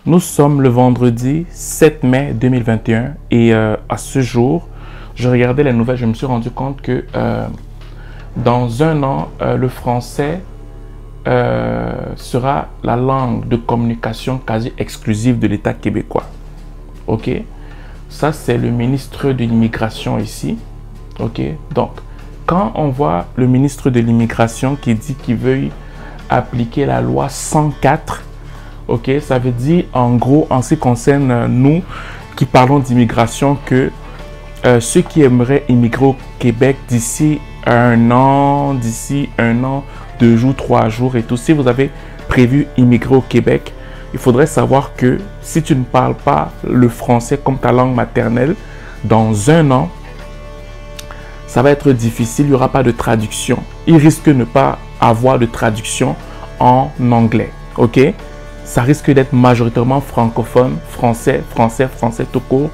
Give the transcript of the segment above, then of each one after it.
Nous sommes le vendredi 7 mai 2021 et à ce jour, je regardais les nouvelles, je me suis rendu compte que dans un an, le français sera la langue de communication quasi exclusive de l'État québécois. Ok, ça c'est le ministre de l'immigration ici. Ok, donc quand on voit le ministre de l'immigration qui dit qu'il veut appliquer la loi 104, ok, ça veut dire en gros, en ce qui concerne nous qui parlons d'immigration, que ceux qui aimeraient immigrer au Québec d'ici un an, 2 jours, 3 jours et tout, si vous avez prévu immigrer au Québec, il faudrait savoir que si tu ne parles pas le français comme ta langue maternelle, dans un an, ça va être difficile, il n'y aura pas de traduction. Il risque de ne pas avoir de traduction en anglais, ok? Ça risque d'être majoritairement francophone, français tout court.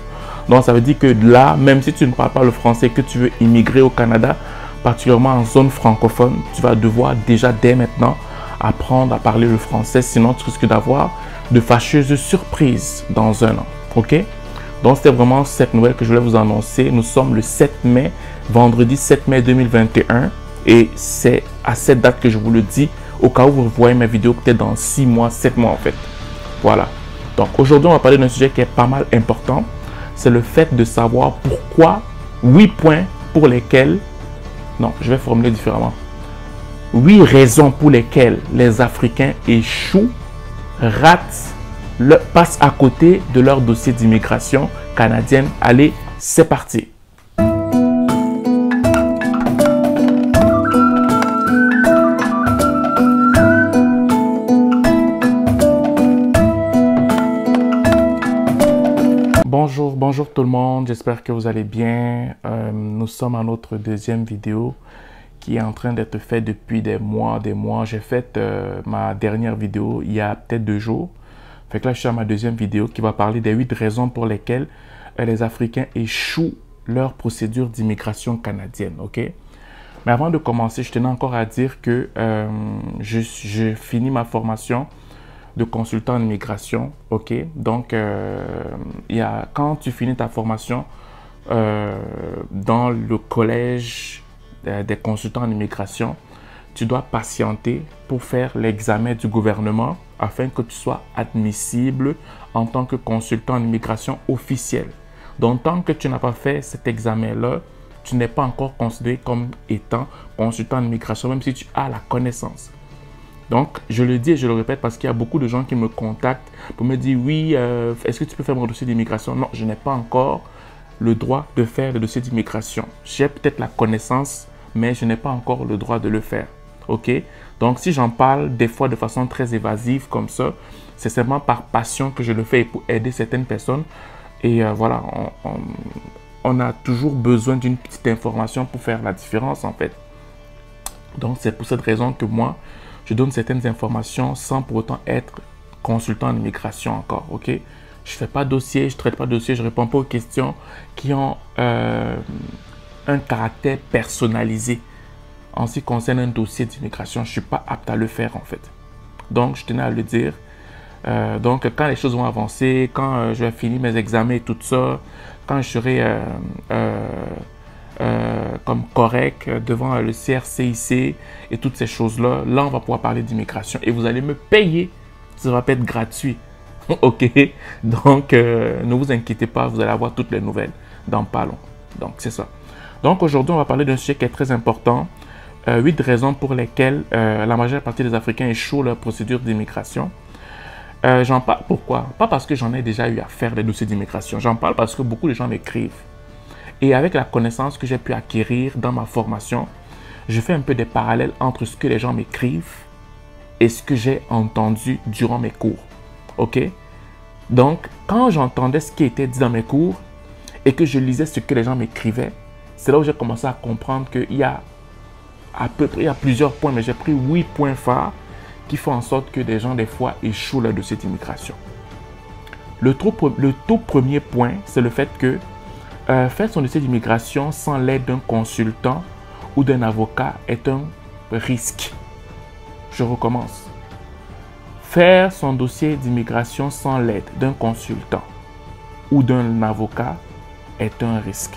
Donc ça veut dire que là, même si tu ne parles pas le français, que tu veux immigrer au Canada, particulièrement en zone francophone, tu vas devoir déjà dès maintenant apprendre à parler le français, sinon tu risques d'avoir de fâcheuses surprises dans un an, ok? Donc c'était vraiment cette nouvelle que je voulais vous annoncer. Nous sommes le 7 mai, vendredi 7 mai 2021 et c'est à cette date que je vous le dis, au cas où vous voyez mes vidéos peut-être dans 6 mois, 7 mois en fait. Voilà. Donc aujourd'hui, on va parler d'un sujet qui est pas mal important. C'est le fait de savoir pourquoi 8 points pour lesquels... Non, je vais formuler différemment. 8 raisons pour lesquelles les Africains échouent, ratent, passent à côté de leur dossier d'immigration canadienne. Allez, c'est parti. Bonjour tout le monde, j'espère que vous allez bien. Nous sommes à notre deuxième vidéo qui est en train d'être faite depuis des mois. J'ai fait ma dernière vidéo il y a peut-être 2 jours. Fait que là, je suis à ma deuxième vidéo qui va parler des 8 raisons pour lesquelles les Africains échouent leur procédure d'immigration canadienne. Ok? Mais avant de commencer, je tenais encore à dire que je finis ma formation de consultant en immigration, ok? Donc, quand tu finis ta formation dans le collège des consultants en immigration, tu dois patienter pour faire l'examen du gouvernement afin que tu sois admissible en tant que consultant en immigration officiel. Donc, tant que tu n'as pas fait cet examen-là, tu n'es pas encore considéré comme étant consultant en immigration, même si tu as la connaissance. Donc, je le dis et je le répète parce qu'il y a beaucoup de gens qui me contactent pour me dire « Oui, est-ce que tu peux faire mon dossier d'immigration ?» Non, je n'ai pas encore le droit de faire le dossier d'immigration. J'ai peut-être la connaissance, mais je n'ai pas encore le droit de le faire. Ok? Donc, si j'en parle des fois de façon très évasive comme ça, c'est seulement par passion que je le fais et pour aider certaines personnes. Et voilà, on a toujours besoin d'une petite information pour faire la différence en fait. Donc, c'est pour cette raison que moi, je donne certaines informations sans pour autant être consultant en immigration encore, ok? Je ne fais pas de dossier, je ne traite pas de dossier, je ne réponds pas aux questions qui ont un caractère personnalisé. En ce qui concerne un dossier d'immigration, je ne suis pas apte à le faire en fait. Donc, je tenais à le dire. Donc, quand les choses vont avancer, quand je vais finir mes examens et tout ça, quand je serai comme correct devant le CRCIC et toutes ces choses-là, là, on va pouvoir parler d'immigration et vous allez me payer. Ça va pas être gratuit. Ok? Donc, ne vous inquiétez pas, vous allez avoir toutes les nouvelles dans pas long. Donc, c'est ça. Donc, aujourd'hui, on va parler d'un sujet qui est très important. 8 raisons pour lesquelles la majeure partie des Africains échouent leur procédure d'immigration. J'en parle pourquoi? Pas parce que j'en ai déjà eu à faire des dossiers d'immigration. J'en parle parce que beaucoup de gens m'écrivent. Et avec la connaissance que j'ai pu acquérir dans ma formation, je fais un peu des parallèles entre ce que les gens m'écrivent et ce que j'ai entendu durant mes cours. Ok? Donc, quand j'entendais ce qui était dit dans mes cours et que je lisais ce que les gens m'écrivaient, c'est là où j'ai commencé à comprendre qu'il y a plusieurs points, mais j'ai pris 8 points phares qui font en sorte que des gens, des fois, échouent leur dossier d'immigration. Le tout premier point, c'est le fait que faire son dossier d'immigration sans l'aide d'un consultant ou d'un avocat est un risque. Je recommence. Faire son dossier d'immigration sans l'aide d'un consultant ou d'un avocat est un risque.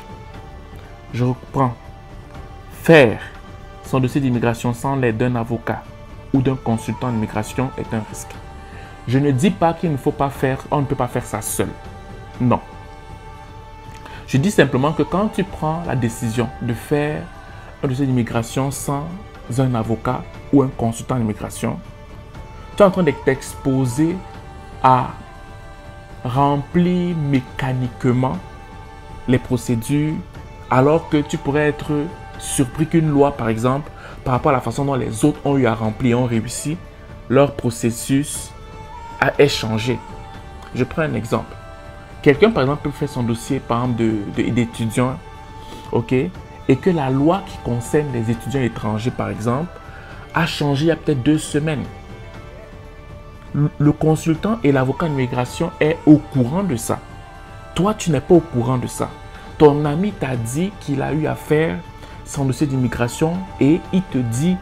Je reprends. Faire son dossier d'immigration sans l'aide d'un avocat ou d'un consultant d'immigration est un risque. Je ne dis pas qu'il ne faut pas faire, on ne peut pas faire ça seul. Non. Je dis simplement que quand tu prends la décision de faire un dossier d'immigration sans un avocat ou un consultant d'immigration, tu es en train de t'exposer à remplir mécaniquement les procédures alors que tu pourrais être surpris qu'une loi, par exemple, par rapport à la façon dont les autres ont eu à remplir et ont réussi, leur processus a changé. Je prends un exemple. Quelqu'un, par exemple, peut faire son dossier, par exemple, d'étudiant, ok, et que la loi qui concerne les étudiants étrangers, par exemple, a changé il y a peut-être 2 semaines. Le consultant et l'avocat d'immigration est au courant de ça. Toi, tu n'es pas au courant de ça. Ton ami t'a dit qu'il a eu à faire son dossier d'immigration et il te dit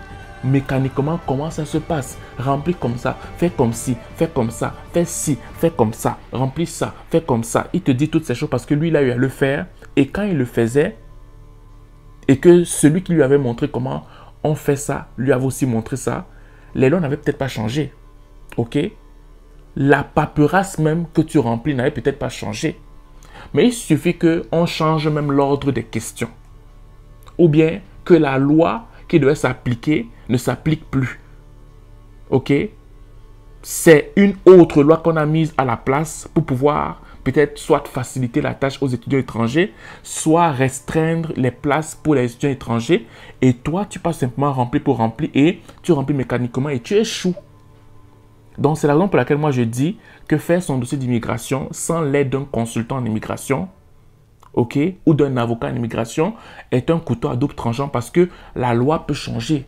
mécaniquement comment ça se passe. Remplis comme ça, fais comme ci, fais comme ça, fais ci, fais comme ça, remplis ça, fais comme ça. Il te dit toutes ces choses parce que lui, il a eu à le faire. Et quand il le faisait, et que celui qui lui avait montré comment on fait ça, lui avait aussi montré ça, les lois n'avaient peut-être pas changé. Ok? La paperasse même que tu remplis n'avait peut-être pas changé. Mais il suffit qu'on change même l'ordre des questions. Ou bien que la loi qui devait s'appliquer ne s'applique plus. Ok? C'est une autre loi qu'on a mise à la place pour pouvoir peut-être soit faciliter la tâche aux étudiants étrangers, soit restreindre les places pour les étudiants étrangers. Et toi, tu passes simplement remplir pour remplir et tu remplis mécaniquement et tu échoues. Donc, c'est la raison pour laquelle moi je dis que faire son dossier d'immigration sans l'aide d'un consultant en immigration, ok, ou d'un avocat en immigration est un couteau à double tranchant parce que la loi peut changer.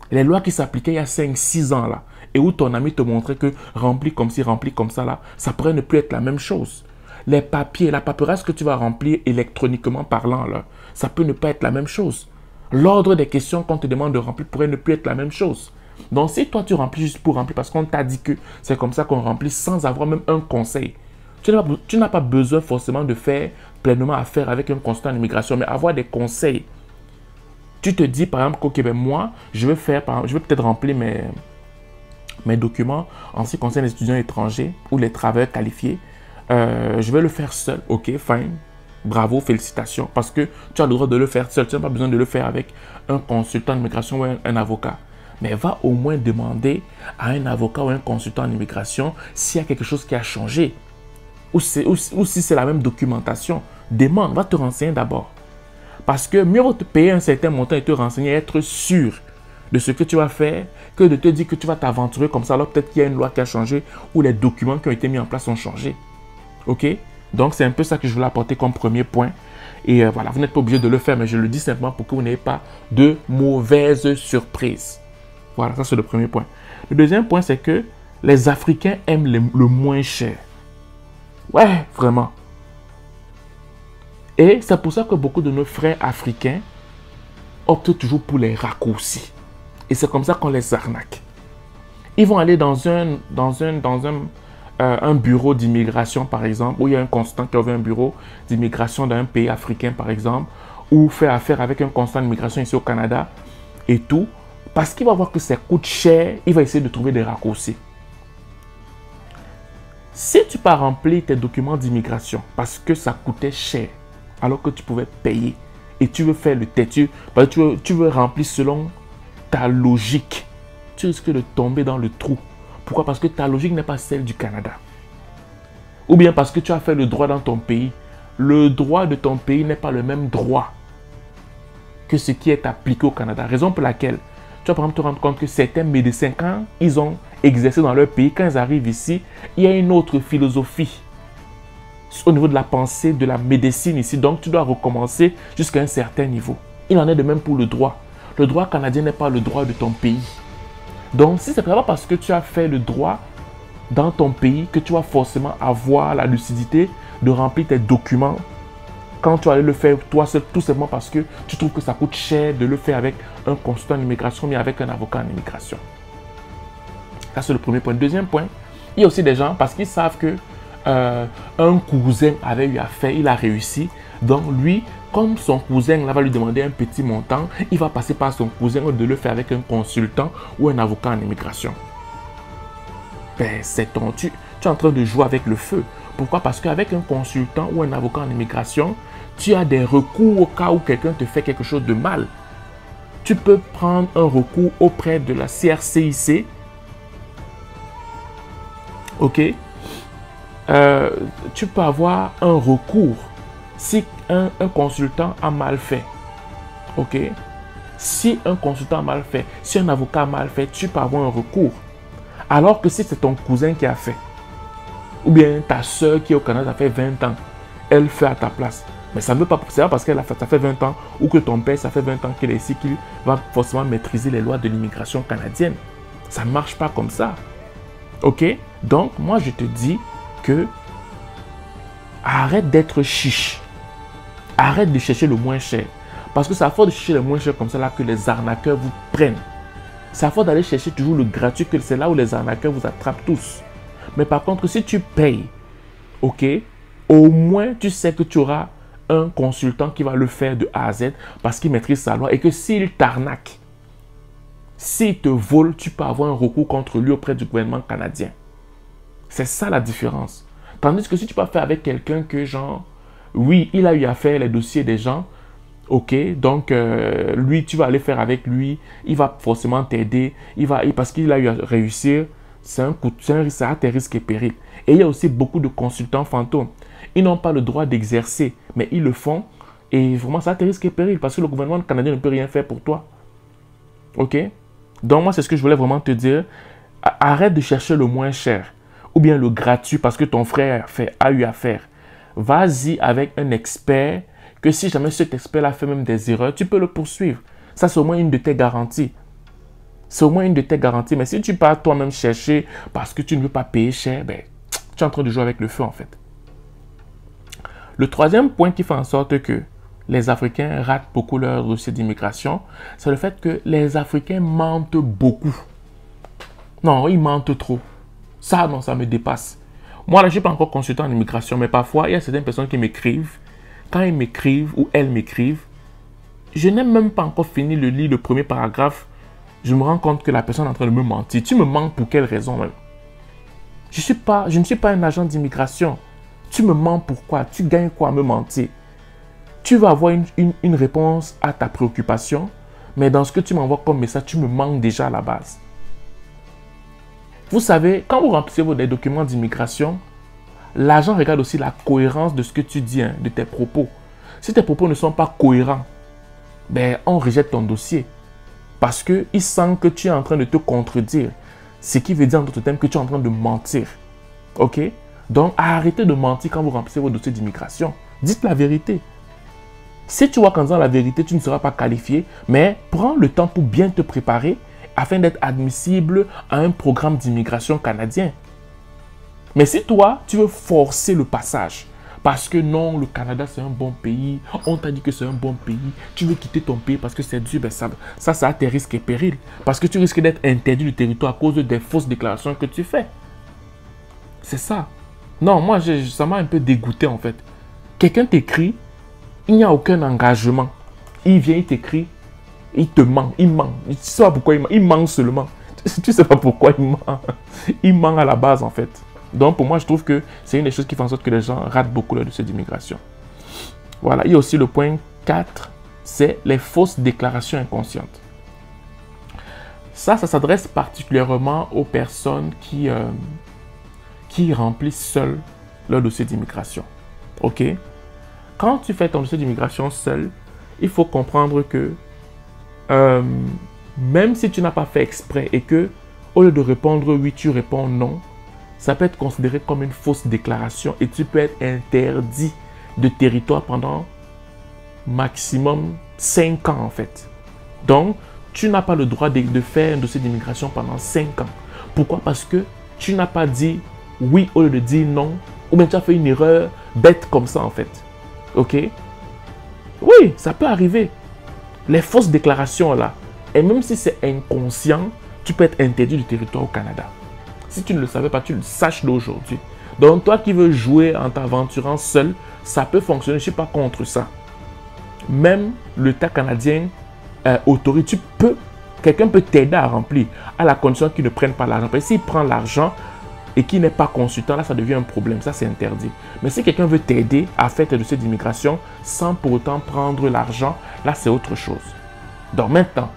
Les lois qui s'appliquaient il y a 5-6 ans là, et où ton ami te montrait que remplis comme ci, remplis comme ça là, ça pourrait ne plus être la même chose. Les papiers, la paperasse que tu vas remplir électroniquement parlant là, ça peut ne pas être la même chose. L'ordre des questions qu'on te demande de remplir pourrait ne plus être la même chose. Donc, si toi, tu remplis juste pour remplir parce qu'on t'a dit que c'est comme ça qu'on remplit sans avoir même un conseil, tu n'as pas besoin forcément de faire pleinement affaire avec un consultant en immigration, mais avoir des conseils. Tu te dis, par exemple, ok, ben moi, je vais peut-être remplir mes documents en ce qui concerne les étudiants étrangers ou les travailleurs qualifiés. Je vais le faire seul. Ok, fine. Bravo, félicitations. Parce que tu as le droit de le faire seul. Tu n'as pas besoin de le faire avec un consultant en immigration ou un avocat. Mais va au moins demander à un avocat ou un consultant en immigration s'il y a quelque chose qui a changé. Ou si c'est la même documentation. Demande, va te renseigner d'abord. Parce que mieux vaut te payer un certain montant et te renseigner et être sûr de ce que tu vas faire que de te dire que tu vas t'aventurer comme ça. Alors peut-être qu'il y a une loi qui a changé ou les documents qui ont été mis en place ont changé. Ok? Donc c'est un peu ça que je voulais apporter comme premier point. Et voilà, vous n'êtes pas obligé de le faire, mais je le dis simplement pour que vous n'ayez pas de mauvaises surprises. Voilà, ça c'est le premier point. Le deuxième point, c'est que les Africains aiment le moins cher. Ouais, vraiment. Et c'est pour ça que beaucoup de nos frères africains optent toujours pour les raccourcis. Et c'est comme ça qu'on les arnaque. Ils vont aller dans un bureau d'immigration, par exemple, où il y a un consultant qui a ouvert un bureau d'immigration d'un pays africain, par exemple, ou faire affaire avec un consultant d'immigration ici au Canada et tout. Parce qu'il va voir que ça coûte cher, il va essayer de trouver des raccourcis. Si tu pas rempli tes documents d'immigration parce que ça coûtait cher, alors que tu pouvais payer, et tu veux faire le têtu, tu veux remplir selon ta logique, tu risques de tomber dans le trou. Pourquoi? Parce que ta logique n'est pas celle du Canada. Ou bien parce que tu as fait le droit dans ton pays. Le droit de ton pays n'est pas le même droit que ce qui est appliqué au Canada. Raison pour laquelle tu vas par exemple te rendre compte que certains médecins, quand ils ont exercé dans leur pays, quand ils arrivent ici, il y a une autre philosophie au niveau de la pensée, de la médecine ici. Donc, tu dois recommencer jusqu'à un certain niveau. Il en est de même pour le droit. Le droit canadien n'est pas le droit de ton pays. Donc, si ce n'est pas parce que tu as fait le droit dans ton pays que tu vas forcément avoir la lucidité de remplir tes documents quand tu vas aller le faire toi seul, tout simplement parce que tu trouves que ça coûte cher de le faire avec un consultant en immigration, mais avec un avocat en immigration. Ça, c'est le premier point. Deuxième point, il y a aussi des gens, parce qu'ils savent que un cousin avait eu affaire, il a réussi. Donc lui, comme son cousin là, va lui demander un petit montant, il va passer par son cousin de le faire avec un consultant ou un avocat en immigration. Ben, tu es en train de jouer avec le feu. Pourquoi? Parce qu'avec un consultant ou un avocat en immigration, tu as des recours au cas où quelqu'un te fait quelque chose de mal. Tu peux prendre un recours auprès de la CRCIC. Ok? Tu peux avoir un recours si un consultant a mal fait. Ok? Si un consultant a mal fait, si un avocat a mal fait, tu peux avoir un recours. Alors que si c'est ton cousin qui a fait, ou bien ta soeur qui est au Canada, ça fait 20 ans, elle fait à ta place. Mais ça ne veut pas, c'est pas parce qu'elle a fait, ça fait 20 ans, ou que ton père, ça fait 20 ans qu'il est ici, qu'il va forcément maîtriser les lois de l'immigration canadienne. Ça ne marche pas comme ça. Ok? Donc, moi, je te dis que arrête d'être chiche. Arrête de chercher le moins cher. Parce que c'est à force de chercher le moins cher comme ça là que les arnaqueurs vous prennent. C'est à force d'aller chercher toujours le gratuit que c'est là où les arnaqueurs vous attrapent tous. Mais par contre, si tu payes, ok, au moins tu sais que tu auras un consultant qui va le faire de A à Z parce qu'il maîtrise sa loi et que s'il t'arnaque, s'il te vole, tu peux avoir un recours contre lui auprès du gouvernement canadien. C'est ça la différence. Tandis que si tu peux faire avec quelqu'un que genre, oui, il a eu à faire les dossiers des gens, ok, donc lui, tu vas aller faire avec lui, il va forcément t'aider, parce qu'il a eu à réussir, c'est à tes risques et périls. Et il y a aussi beaucoup de consultants fantômes. Ils n'ont pas le droit d'exercer, mais ils le font, et vraiment, ça a tes risques et périls, parce que le gouvernement canadien ne peut rien faire pour toi. Ok? Donc moi, c'est ce que je voulais vraiment te dire. Arrête de chercher le moins cher, ou bien le gratuit, parce que ton frère a eu à faire. Vas-y avec un expert, que si jamais cet expert a fait même des erreurs, tu peux le poursuivre. Ça, c'est au moins une de tes garanties. C'est au moins une de tes garanties. Mais si tu pars toi-même chercher parce que tu ne veux pas payer cher, ben, tu es en train de jouer avec le feu en fait. Le troisième point qui fait en sorte que les Africains ratent beaucoup leur dossier d'immigration, c'est le fait que les Africains mentent beaucoup. Non, ils mentent trop. Ça, non, ça me dépasse. Moi, là, je ne suis pas encore consultant en immigration, mais parfois, il y a certaines personnes qui m'écrivent. Quand ils m'écrivent ou elles m'écrivent, je n'ai même pas encore fini de lire le premier paragraphe. Je me rends compte que la personne est en train de me mentir. Tu me mens pour quelle raison même? Je ne suis pas un agent d'immigration. Tu me mens pourquoi? Tu gagnes quoi à me mentir? Tu vas avoir une réponse à ta préoccupation, mais dans ce que tu m'envoies comme message, tu me mens déjà à la base. Vous savez, quand vous remplissez des documents d'immigration, l'agent regarde aussi la cohérence de ce que tu dis, hein, de tes propos. Si tes propos ne sont pas cohérents, ben, on rejette ton dossier. Parce qu'il sent que tu es en train de te contredire. Ce qui veut dire en d'autres termes que tu es en train de mentir. Ok? Donc, arrêtez de mentir quand vous remplissez vos dossiers d'immigration. Dites la vérité. Si tu vois qu'en disant la vérité, tu ne seras pas qualifié, mais prends le temps pour bien te préparer afin d'être admissible à un programme d'immigration canadien. Mais si toi, tu veux forcer le passage, parce que non, le Canada c'est un bon pays, on t'a dit que c'est un bon pays, tu veux quitter ton pays parce que c'est dur, ben ça a tes risques et périls. Parce que tu risques d'être interdit du territoire à cause des fausses déclarations que tu fais. C'est ça. Non, moi, ça m'a un peu dégoûté en fait. Quelqu'un t'écrit, il n'y a aucun engagement. Il vient, il t'écrit, il te ment, il ment. Tu sais pas pourquoi il ment, il ment seulement. Tu sais pas pourquoi il ment. Il ment à la base en fait. Donc pour moi, je trouve que c'est une des choses qui fait en sorte que les gens ratent beaucoup leur dossier d'immigration. Voilà, il y a aussi le point 4, c'est les fausses déclarations inconscientes. Ça s'adresse particulièrement aux personnes qui remplissent seules leur dossier d'immigration. Ok? Quand tu fais ton dossier d'immigration seul, il faut comprendre que même si tu n'as pas fait exprès et que au lieu de répondre oui, tu réponds non, ça peut être considéré comme une fausse déclaration et tu peux être interdit de territoire pendant maximum 5 ans en fait. Donc, tu n'as pas le droit de faire un dossier d'immigration pendant 5 ans. Pourquoi? Parce que tu n'as pas dit oui au lieu de dire non, ou bien tu as fait une erreur bête comme ça en fait. Ok? Oui, ça peut arriver. Les fausses déclarations là, et même si c'est inconscient, tu peux être interdit du territoire au Canada. Si tu ne le savais pas, tu le saches d'aujourd'hui. Donc, toi qui veux jouer en t'aventurant seul, ça peut fonctionner. Je ne suis pas contre ça. Même l'État canadien autorise, quelqu'un peut t'aider à remplir, à la condition qu'il ne prenne pas l'argent. Parce que s'il prend l'argent et qu'il n'est pas consultant, là, ça devient un problème. Ça, c'est interdit. Mais si quelqu'un veut t'aider à faire tes dossiers d'immigration sans pour autant prendre l'argent, là, c'est autre chose. Donc, maintenant,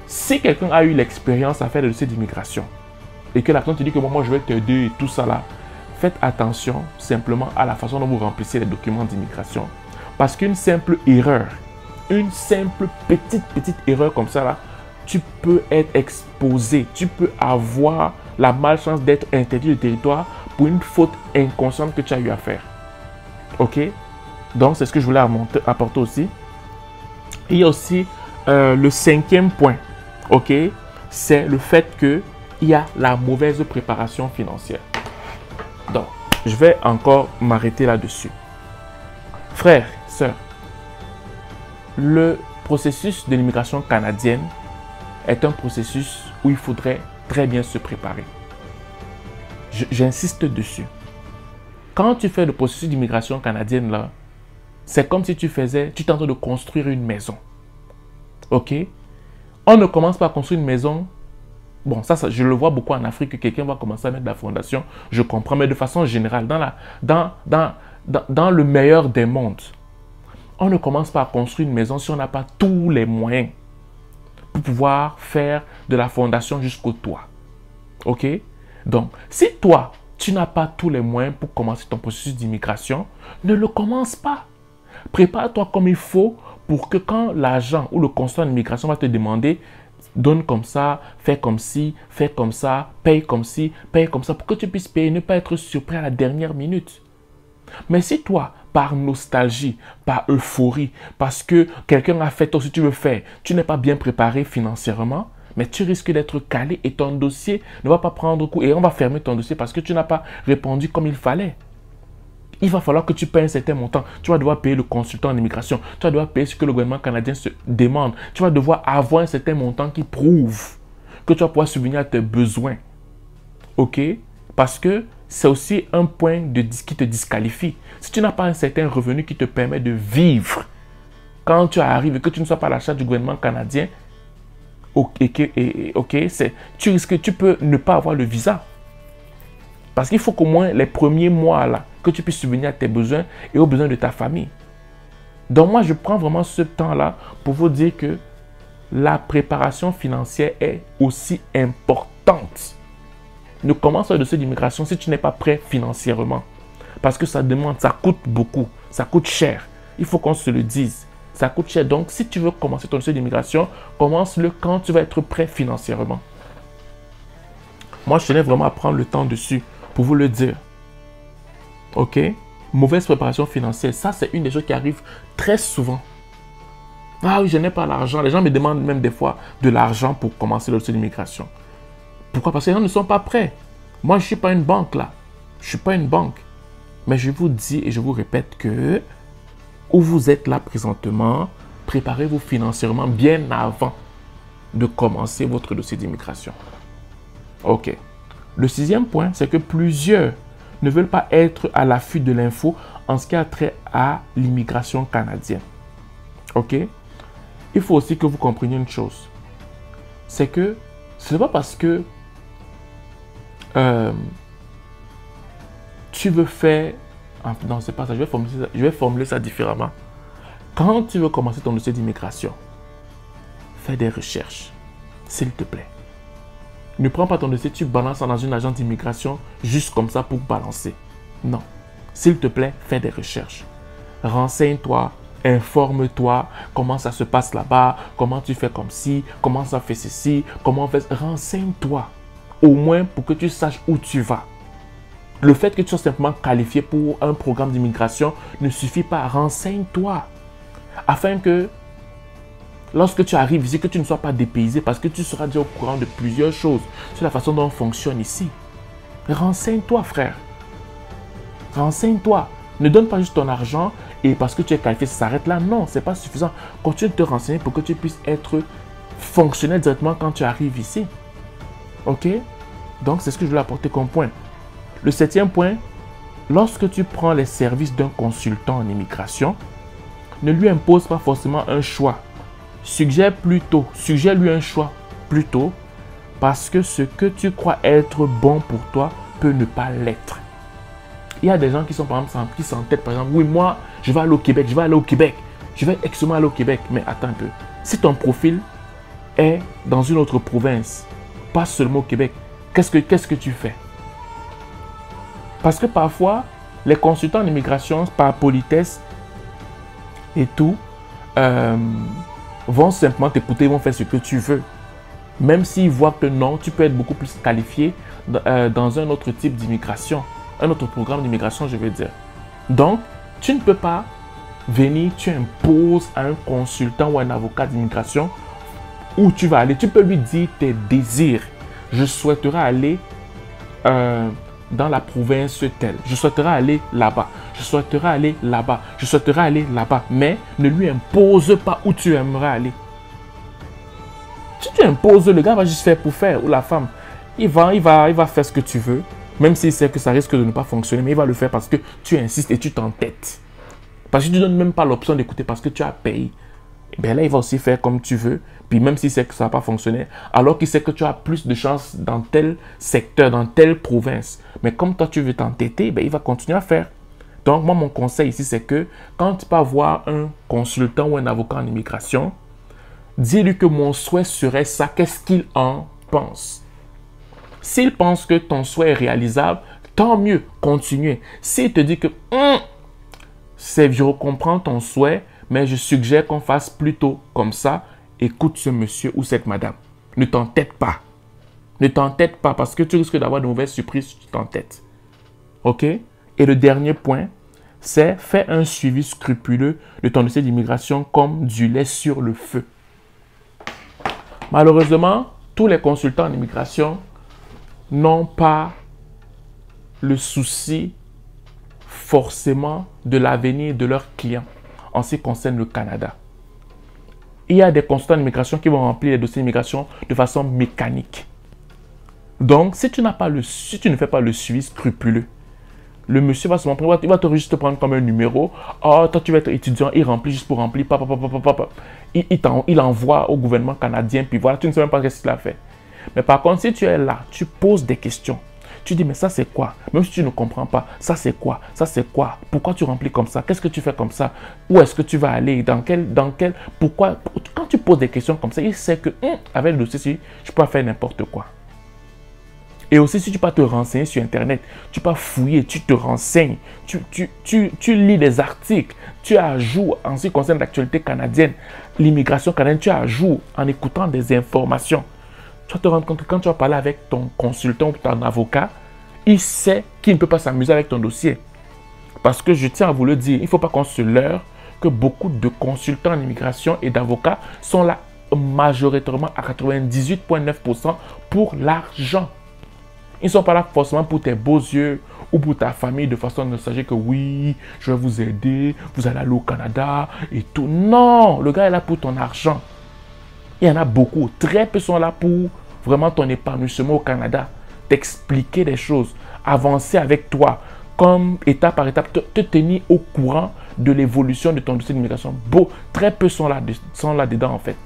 si quelqu'un a eu l'expérience à faire des dossiers d'immigration et que la personne te dit que moi, je vais t'aider et tout ça là, faites attention simplement à la façon dont vous remplissez les documents d'immigration. Parce qu'une simple erreur, une simple petite erreur comme ça là, tu peux être exposé, tu peux avoir la malchance d'être interdit du territoire pour une faute inconsciente que tu as eu à faire. Ok? Donc, c'est ce que je voulais apporter aussi. Il y a aussi le 5e point, ok? C'est le fait qu'il y a la mauvaise préparation financière. Donc, je vais encore m'arrêter là-dessus. Frères, sœurs, le processus de l'immigration canadienne est un processus où il faudrait très bien se préparer. J'insiste dessus. Quand tu fais le processus d'immigration canadienne là, c'est comme si tu es en train de construire une maison. Ok? On ne commence pas à construire une maison. Bon, ça, je le vois beaucoup en Afrique, que quelqu'un va commencer à mettre la fondation. Je comprends, mais de façon générale, dans le meilleur des mondes, on ne commence pas à construire une maison si on n'a pas tous les moyens pour pouvoir faire de la fondation jusqu'au toit. Ok? Donc, si toi, tu n'as pas tous les moyens pour commencer ton processus d'immigration, ne le commence pas. Prépare-toi comme il faut pour que quand l'agent ou le consulat d'immigration va te demander donne comme ça, fais comme ci, fais comme ça, paye comme ci, paye comme ça, pour que tu puisses payer, ne pas être surpris à la dernière minute. Mais si toi, par nostalgie, par euphorie, parce que quelqu'un a fait toi ce que tu veux faire, tu n'es pas bien préparé financièrement, mais tu risques d'être calé et ton dossier ne va pas prendre coup et on va fermer ton dossier parce que tu n'as pas répondu comme il fallait. Il va falloir que tu payes un certain montant. Tu vas devoir payer le consultant en immigration. Tu vas devoir payer ce que le gouvernement canadien se demande. Tu vas devoir avoir un certain montant qui prouve que tu vas pouvoir subvenir à tes besoins. Ok? Parce que c'est aussi un point qui te disqualifie. Si tu n'as pas un certain revenu qui te permet de vivre, quand tu arrives et que tu ne sois pas à la charge du gouvernement canadien, tu risques, tu peux ne pas avoir le visa. Parce qu'il faut qu'au moins les premiers mois là, que tu puisses subvenir à tes besoins et aux besoins de ta famille. Donc moi, je prends vraiment ce temps-là pour vous dire que la préparation financière est aussi importante. Ne commence pas le dossier d'immigration si tu n'es pas prêt financièrement. Parce que ça demande, ça coûte beaucoup, ça coûte cher. Il faut qu'on se le dise. Ça coûte cher. Donc, si tu veux commencer ton dossier d'immigration, commence-le quand tu vas être prêt financièrement. Moi, je tenais vraiment à prendre le temps dessus pour vous le dire. Ok? Mauvaise préparation financière. Ça, c'est une des choses qui arrive très souvent. Ah oui, je n'ai pas l'argent. Les gens me demandent même des fois de l'argent pour commencer le dossier d'immigration. Pourquoi? Parce que les gens ne sont pas prêts. Moi, je ne suis pas une banque là. Je ne suis pas une banque. Mais je vous dis et je vous répète que où vous êtes là présentement, préparez-vous financièrement bien avant de commencer votre dossier d'immigration. Ok. Le 6e point, c'est que plusieurs ne veulent pas être à l'affût de l'info en ce qui a trait à l'immigration canadienne. Ok? Il faut aussi que vous compreniez une chose. C'est que ce n'est pas parce que tu veux faire... Non, c'est pas ça. Je vais formuler ça différemment. Quand tu veux commencer ton dossier d'immigration, fais des recherches, s'il te plaît. Ne prends pas ton dossier, tu balances dans une agence d'immigration juste comme ça pour balancer. Non. S'il te plaît, fais des recherches. Renseigne-toi, informe-toi, comment ça se passe là-bas, comment tu fais comme ci, comment ça fait ceci, comment on fait... Renseigne-toi, au moins pour que tu saches où tu vas. Le fait que tu sois simplement qualifié pour un programme d'immigration ne suffit pas. Renseigne-toi, afin que lorsque tu arrives ici, que tu ne sois pas dépaysé parce que tu seras déjà au courant de plusieurs choses sur la façon dont on fonctionne ici. Renseigne-toi, frère. Renseigne-toi. Ne donne pas juste ton argent et parce que tu es qualifié, ça s'arrête là. Non, ce n'est pas suffisant. Continue de te renseigner pour que tu puisses être fonctionnel directement quand tu arrives ici. Ok? Donc, c'est ce que je voulais apporter comme point. Le 7e point, lorsque tu prends les services d'un consultant en immigration, ne lui impose pas forcément un choix. Suggère-lui un choix plutôt, parce que ce que tu crois être bon pour toi peut ne pas l'être. Il y a des gens qui sont par exemple, qui s'entêtent par exemple, oui, moi, je vais aller au Québec, je vais extrêmement aller au Québec. Mais attends un peu, si ton profil est dans une autre province, pas seulement au Québec, qu'est-ce que tu fais? Parce que parfois, les consultants en immigration, par politesse et tout, vont simplement t'écouter, vont faire ce que tu veux. Même s'ils voient que non, tu peux être beaucoup plus qualifié dans un autre type d'immigration, un autre programme d'immigration, je veux dire. Donc, tu ne peux pas venir, tu imposes à un consultant ou à un avocat d'immigration où tu vas aller. Tu peux lui dire tes désirs. Je souhaiterais aller dans la province telle. Je souhaiterais aller là-bas. Je souhaiterais aller là-bas. Je souhaiterais aller là-bas. Mais ne lui impose pas où tu aimerais aller. Si tu imposes, le gars va juste faire pour faire. Ou la femme, il va faire ce que tu veux. Même s'il sait que ça risque de ne pas fonctionner. Mais il va le faire parce que tu insistes et tu t'entêtes. Parce que tu ne donnes même pas l'option d'écouter parce que tu as payé. Et bien là, il va aussi faire comme tu veux. Puis même s'il sait que ça ne va pas fonctionner, alors qu'il sait que tu as plus de chances dans tel secteur, dans telle province. Mais comme toi, tu veux t'entêter, ben, il va continuer à faire. Donc, moi, mon conseil ici, c'est que quand tu vas voir un consultant ou un avocat en immigration, dis-lui que mon souhait serait ça. Qu'est-ce qu'il en pense? S'il pense que ton souhait est réalisable, tant mieux, continuez. S'il te dit que je comprends ton souhait, mais je suggère qu'on fasse plutôt comme ça, écoute ce monsieur ou cette madame. Ne t'entête pas. Ne t'entête pas parce que tu risques d'avoir de mauvaises surprises si tu t'entêtes. OK? Et le dernier point, c'est faire un suivi scrupuleux de ton dossier d'immigration comme du lait sur le feu. Malheureusement, tous les consultants en immigration n'ont pas le souci forcément de l'avenir de leurs clients en ce qui concerne le Canada. Il y a des consultants d'immigration qui vont remplir les dossiers d'immigration de façon mécanique. Donc, si tu ne fais pas le suivi scrupuleux, le monsieur va se montrer, il va te juste prendre comme un numéro. Oh, toi, tu vas être étudiant, il remplit juste pour remplir. Il envoie au gouvernement canadien, puis voilà, tu ne sais même pas ce qu'il a fait. Mais par contre, si tu es là, tu poses des questions. Tu dis, mais ça c'est quoi? Même si tu ne comprends pas, ça c'est quoi? Ça c'est quoi? Pourquoi tu remplis comme ça? Qu'est-ce que tu fais comme ça? Où est-ce que tu vas aller? Pourquoi? Quand tu poses des questions comme ça, il sait que avec le dossier, je peux faire n'importe quoi. Et aussi, si tu peux te renseigner sur Internet, tu peux fouiller, tu te renseignes, tu lis des articles, tu es à jour en ce qui concerne l'actualité canadienne, l'immigration canadienne, tu es à jour en écoutant des informations. Tu vas te rendre compte que quand tu vas parler avec ton consultant ou ton avocat, il sait qu'il ne peut pas s'amuser avec ton dossier. Parce que je tiens à vous le dire, il ne faut pas qu'on se leurre que beaucoup de consultants en immigration et d'avocats sont là majoritairement à 98,9% pour l'argent. Ils ne sont pas là forcément pour tes beaux yeux ou pour ta famille de façon nostalgique que oui, je vais vous aider, vous allez aller au Canada et tout. Non, le gars est là pour ton argent. Il y en a beaucoup. Très peu sont là pour vraiment ton épanouissement au Canada. T'expliquer des choses, avancer avec toi, comme étape par étape, te tenir au courant de l'évolution de ton dossier d'immigration. Très peu sont là-dedans en fait.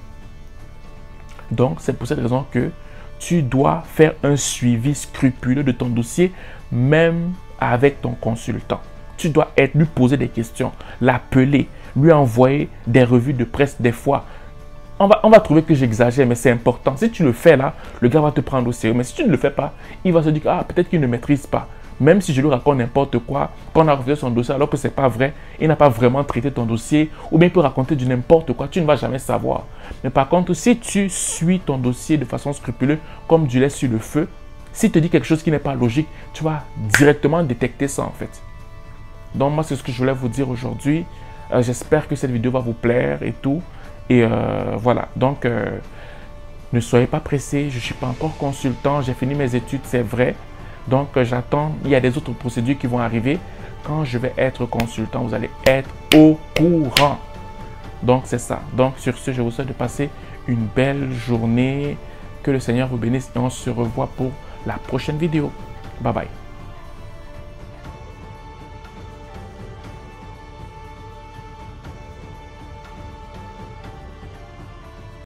Donc, c'est pour cette raison que tu dois faire un suivi scrupuleux de ton dossier, même avec ton consultant. Tu dois lui poser des questions, l'appeler, lui envoyer des revues de presse des fois. On va trouver que j'exagère, mais c'est important. Si tu le fais là, le gars va te prendre au sérieux. Mais si tu ne le fais pas, il va se dire que peut-être qu'il ne maîtrise pas. Même si je lui raconte n'importe quoi, qu'on a refusé son dossier alors que ce n'est pas vrai, il n'a pas vraiment traité ton dossier, ou bien il peut raconter du n'importe quoi, tu ne vas jamais savoir. Mais par contre, si tu suis ton dossier de façon scrupuleuse, comme du lait sur le feu, s'il te dit quelque chose qui n'est pas logique, tu vas directement détecter ça en fait. Donc moi, c'est ce que je voulais vous dire aujourd'hui. J'espère que cette vidéo va vous plaire et tout. Et voilà, donc ne soyez pas pressés, je ne suis pas encore consultant, j'ai fini mes études, c'est vrai. Donc j'attends, il y a des autres procédures qui vont arriver. Quand je vais être consultant, vous allez être au courant. Donc c'est ça. Donc sur ce, je vous souhaite de passer une belle journée. Que le Seigneur vous bénisse et on se revoit pour la prochaine vidéo. Bye bye.